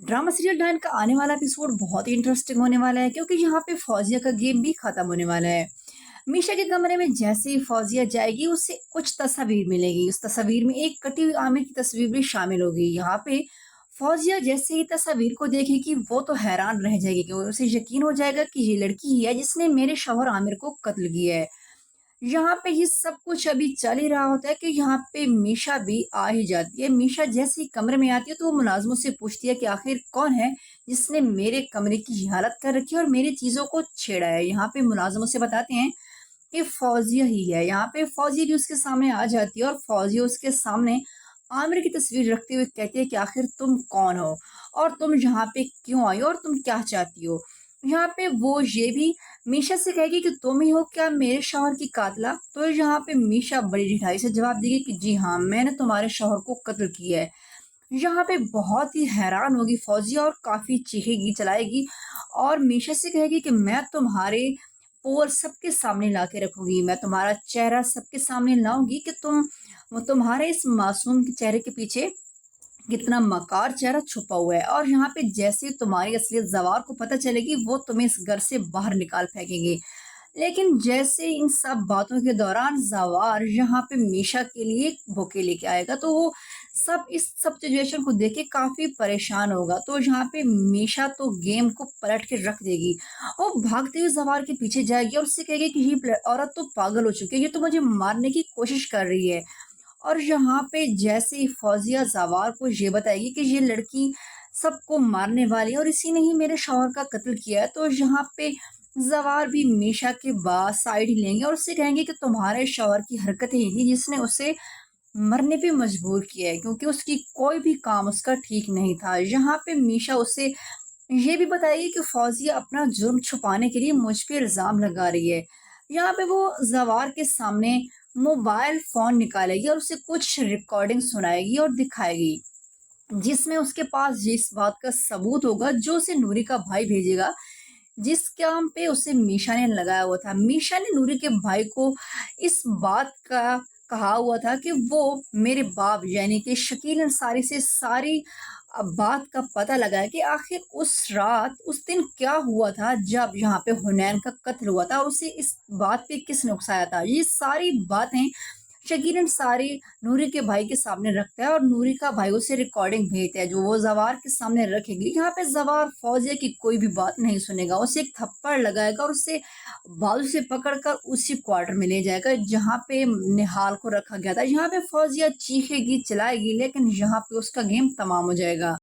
Drama serial डायन का आने वाला एपिसोड बहुत ही इंटरेस्टिंग होने वाला है क्योंकि यहाँ पे फौजिया का गेम भी खत्म होने वाला है। मीशा के कमरे में जैसे ही फौजिया जाएगी उसे कुछ तस्वीर मिलेगी। उस तस्वीर में एक कटी हुई आमिर की तस्वीर भी शामिल होगी। यहाँ पे फौजिया जैसे ही तस्वीर को देखेगी वो तो हैरान रह जाएगी कि उसे यकीन हो जाएगा कि ये लड़की ही है जिसने मेरे शौहर आमिर को कत्ल किया है। यहाँ पे ये सब कुछ अभी चल ही रहा होता है कि यहाँ पे मीशा भी आ ही जाती है। मीशा जैसे ही कमरे में आती है तो वो मुलाजमों से पूछती है कि आखिर कौन है जिसने मेरे कमरे की ये हालत कर रखी है और मेरी चीजों को छेड़ा है। यहाँ पे मुलाजमों से बताते हैं कि फौजिया ही है। यहाँ पे फौजिया भी उसके सामने आ जाती है और फौजिया उसके सामने आमिर की तस्वीर रखते हुए कहती है कि आखिर तुम कौन हो और तुम यहाँ पे क्यों आई हो और तुम क्या चाहती हो। यहाँ पे वो ये भी मीशा से कहेगी कि तुम ही हो क्या मेरे शौहर की कातला। तो यहाँ पे मीशा बड़ी ढिठाई से जवाब देगी कि जी हाँ, मैंने तुम्हारे शौहर को कत्ल किया है। यहाँ पे बहुत ही हैरान होगी फौजिया और काफी चीखेगी चलाएगी और मीशा से कहेगी कि मैं तुम्हारे पोल सबके सामने ला के रखूंगी, मैं तुम्हारा चेहरा सबके सामने लाऊंगी कि तुम्हारे इस मासूम के चेहरे के पीछे कितना मकार चेहरा छुपा हुआ है। और यहाँ पे जैसे ही तुम्हारी असलियत जवार को पता चलेगी वो तुम्हें इस घर से बाहर निकाल फेंकेंगे। लेकिन जैसे इन सब बातों के दौरान जवार यहाँ पे मीशा के लिए एक बुके लेके आएगा तो वो सब इस सब सिचुएशन को देख के काफी परेशान होगा। तो यहाँ पे मीशा तो गेम को पलट के रख देगी। वो भागते हुए जवार के पीछे जाएगी और उससे कहेगी कि ये औरत तो पागल हो चुकी है, ये तो मुझे मारने की कोशिश कर रही है। और यहाँ पे जैसे ही फौजिया जवार को ये बताएगी कि ये लड़की सबको मारने वाली है और इसी ने ही मेरे शौहर का कत्ल किया है, तो यहाँ पे जवार भी मीशा के बाद साइड ही लेंगे और उससे कहेंगे कि तुम्हारे शौहर की हरकतें ही थी जिसने उसे मरने पे मजबूर किया है, क्योंकि उसकी कोई भी काम उसका ठीक नहीं था। यहाँ पे मीशा उसे ये भी बताएगी कि फौजिया अपना जुर्म छुपाने के लिए मुझ पे इल्जाम लगा रही है। यहाँ पे वो जवार के सामने मोबाइल फोन निकालेगी और उसे कुछ रिकॉर्डिंग सुनाएगी और दिखाएगी जिसमें उसके पास इस बात का सबूत होगा जो उसे नूरी का भाई भेजेगा, जिस काम पे उसे मीशा ने लगाया हुआ था। मीशा ने नूरी के भाई को इस बात का कहा हुआ था कि वो मेरे बाप यानी कि शकील अंसारी से सारी बात का पता लगाया कि आखिर उस रात उस दिन क्या हुआ था जब यहाँ पे हुनैन का कत्ल हुआ था और उसे इस बात पे किसने उकसाया था। ये सारी बातें शकील अंसारी नूरी के भाई के सामने रखता है और नूरी का भाई उसे रिकॉर्डिंग भेजता है जो वो जवार के सामने रखेगी। यहाँ पे जवार फौजिया की कोई भी बात नहीं सुनेगा, उसे एक थप्पड़ लगाएगा और उसे बाजू से पकड़कर उसी क्वार्टर में ले जाएगा जहाँ पे निहाल को रखा गया था। यहाँ पे फौजिया चीखेगी चिल्लाएगी लेकिन यहाँ पे उसका गेम तमाम हो जाएगा।